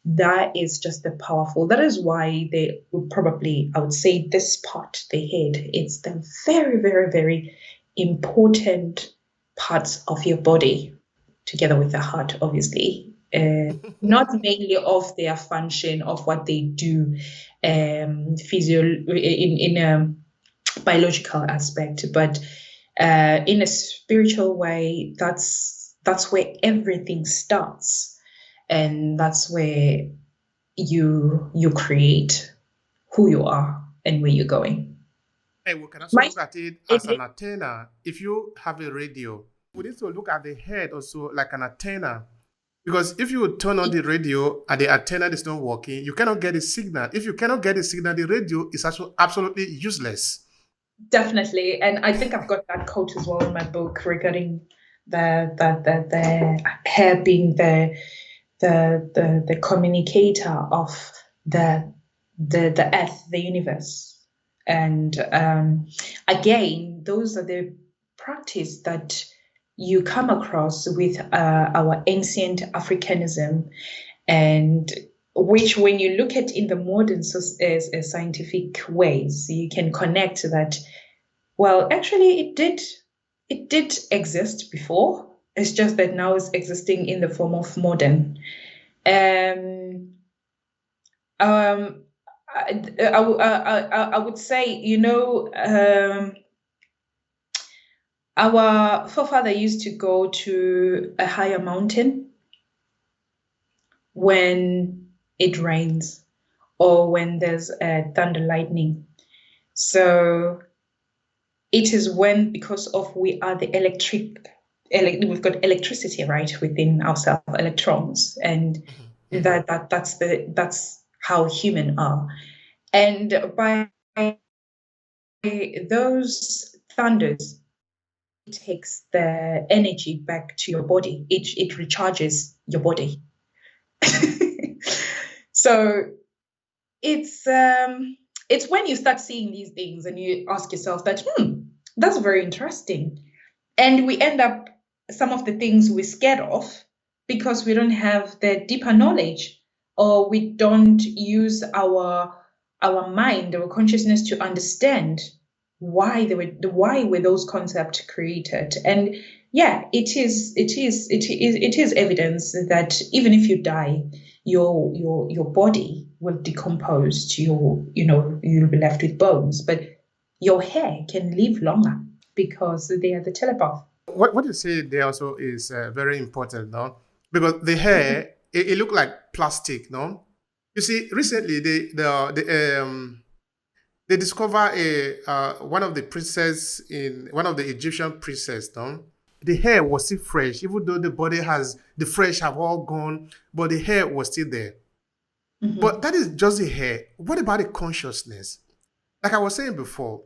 that is just the powerful. That is why they would probably, I would say, this part, the head, it's the very, very, very important parts of your body, together with the heart, obviously. Not mainly of their function of what they do, in a biological aspect, but in a spiritual way. That's where everything starts, and that's where you create who you are and where you're going. And we can also My look at it it, as an antenna. If you have a radio, we need to look at the head also like an antenna. Because if you turn on the radio and the antenna is not working, you cannot get a signal. If you cannot get a signal, the radio is also absolutely useless. definitely, and I think I've got that quote as well in my book regarding the hair being the communicator of the earth, the universe. And again, those are the practice that you come across with our ancient Africanism, and which, when you look at in the modern scientific ways, you can connect that. Well, actually, it did exist before. It's just that now it's existing in the form of modern. Um, um, I would say, our forefather used to go to a higher mountain when it rains or when there's thunder lightning. So it is when, because of we are the we've got electricity right within ourselves, electrons, and that's how human are. And by those thunders, it takes the energy back to your body. It recharges your body. So it's when you start seeing these things and you ask yourself that, that's very interesting. And we end up, some of the things we're scared of because we don't have the deeper knowledge, or we don't use our mind, our consciousness, to understand why were those concepts created. And yeah, it is evidence that even if you die, your body will decompose. You'll be left with bones, but your hair can live longer because they are the telepath. What you say there also is very important, no? Because the hair, it look like plastic, no? You see, recently they discover a one of the princess in one of the Egyptian princess, no? The hair was still fresh, even though the body has the fresh have all gone, but the hair was still there. But that is just the hair. What about the consciousness? Like I was saying before,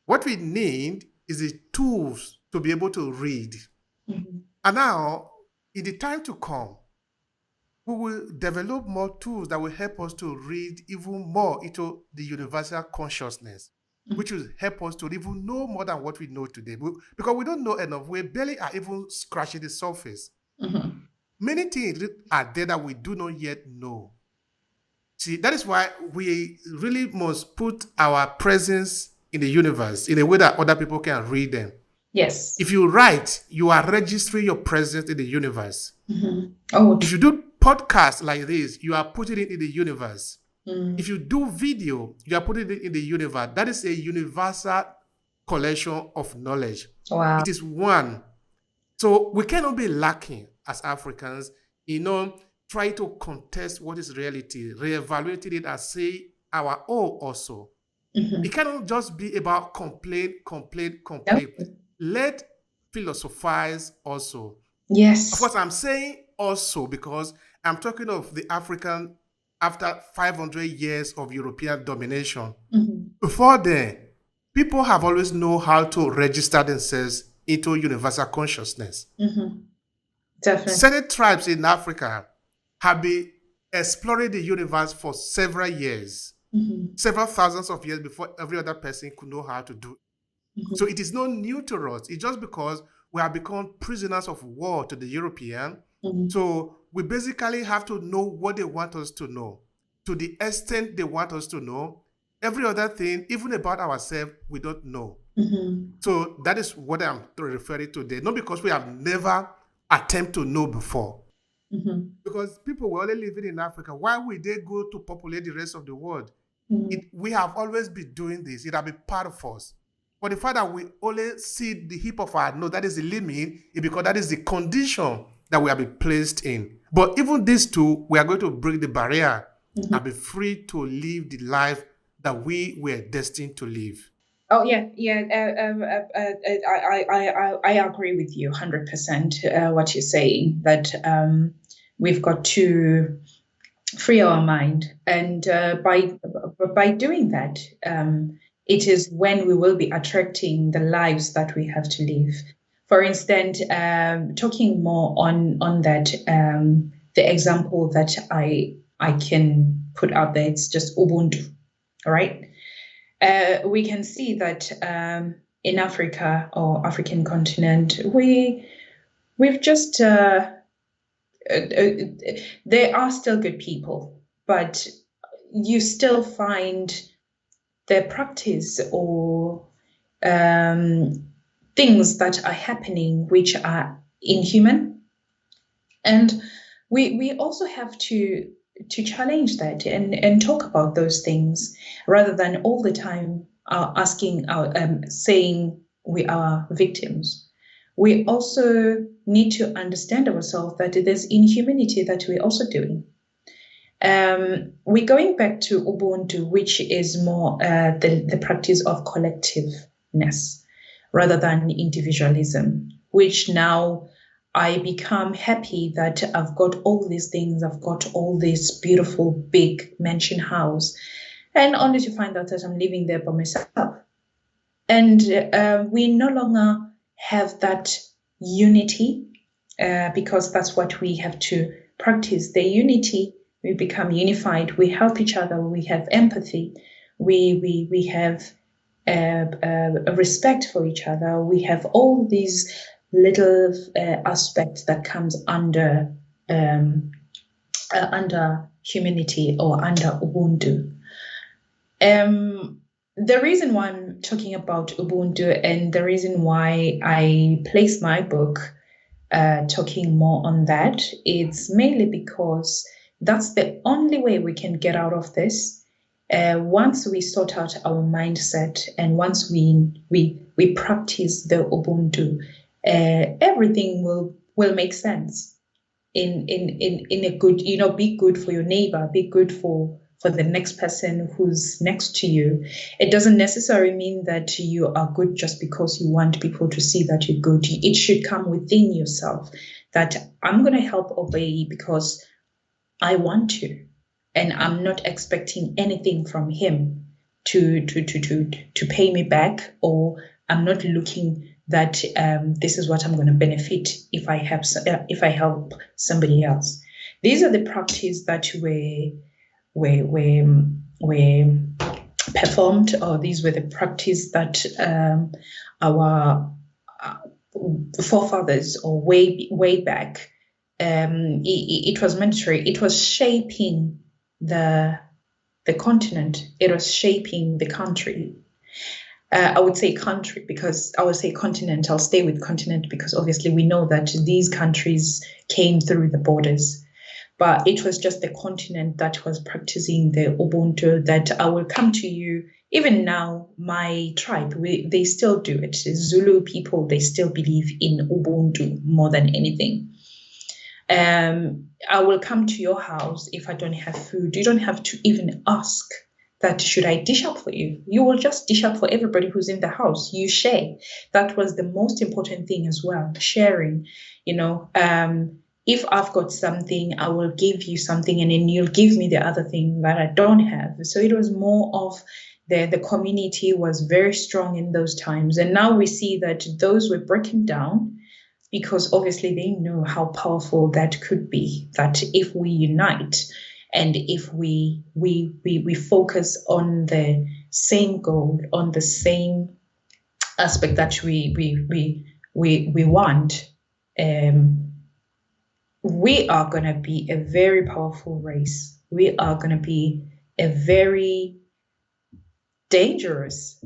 what we need is the tools to be able to read. And now, in the time to come, we will develop more tools that will help us to read even more into the universal consciousness, which will help us to even know more than what we know today. Because we don't know enough. We barely are even scratching the surface. Many things are there that we do not yet know. See, that is why we really must put our presence in the universe in a way that other people can read them. Yes. If you write, you are registering your presence in the universe. Oh, If you do podcasts like this, you are putting it in the universe. If you do video, you are putting it in the universe. That is a universal collection of knowledge. wow. It is one. So we cannot be lacking as Africans, try to contest what is reality, reevaluating it and say our own also. It cannot just be about complain. Yep. Let philosophize also. Yes. Of course, I'm saying also because I'm talking of the African after 500 years of European domination. Before then, people have always known how to register themselves into universal consciousness. Definitely. Certain tribes in Africa have been exploring the universe for several years, several thousands of years before every other person could know how to do it. So it is not new to us. It's just because we have become prisoners of war to the European. So we basically have to know what they want us to know, to the extent they want us to know. Every other thing, even about ourselves, we don't know. So that is what I'm referring to there. Not because we have never attempted to know before. Because people were only living in Africa. Why would they go to populate the rest of the world? We have always been doing this. It has been part of us. But the fact that we only see the hip of our nose, that is the limit, is because that is the condition that we have been placed in. But even these two, we are going to break the barrier and be free to live the life that we were destined to live. Oh yeah. I agree with you 100%. What you're saying, that we've got to free our mind, and by doing that, it is when we will be attracting the lives that we have to live. For instance, talking more on that, the example that I can put out there, it's just Ubuntu, right? We can see that in Africa or African continent, we've just there are still good people, but you still find the practice or things that are happening which are inhuman, and we also have to challenge that and talk about those things, rather than all the time saying we are victims. We also need to understand ourselves that there's inhumanity that we're also doing. We're going back to Ubuntu, which is more the practice of collectiveness rather than individualism, which now I become happy that I've got all these things. I've got all this beautiful big mansion house, and only to find out that I'm living there by myself. And we no longer have that unity, because that's what we have to practice, the unity. We become unified. We help each other. We have empathy. We have a respect for each other. We have all these little aspects that comes under humanity or under Ubuntu. The reason why I'm talking about Ubuntu, and the reason why I place my book talking more on that, it's mainly because that's the only way we can get out of this. Once we sort out our mindset, and once we practice the Ubuntu, everything will make sense in a good, be good for your neighbor, be good for the next person who's next to you. It doesn't necessarily mean that you are good just because you want people to see that you're good. It should come within yourself, that I'm going to help Obey because I want to, and I'm not expecting anything from him to pay me back, or I'm not looking that this is what I'm going to benefit if I help somebody else. These are the practices that were performed, or these were the practice that our forefathers, or way back, it was mandatory. It was shaping the continent. It was shaping the country. I would say country because I would say continent. I'll stay with continent because obviously we know that these countries came through the borders. But it was just the continent that was practicing the Ubuntu, that I will come to you. Even now, my tribe, they still do it. Zulu people, they still believe in Ubuntu more than anything. I will come to your house if I don't have food. You don't have to even ask that, should I dish up for you? You will just dish up for everybody who's in the house. You share. That was the most important thing as well, sharing. If I've got something, I will give you something, and then you'll give me the other thing that I don't have. So it was more of the community was very strong in those times. And now we see that those were breaking down, because obviously they know how powerful that could be, that if we unite and if we focus on the same goal, on the same aspect that we want, we are going to be a very powerful race. We are going to be a very dangerous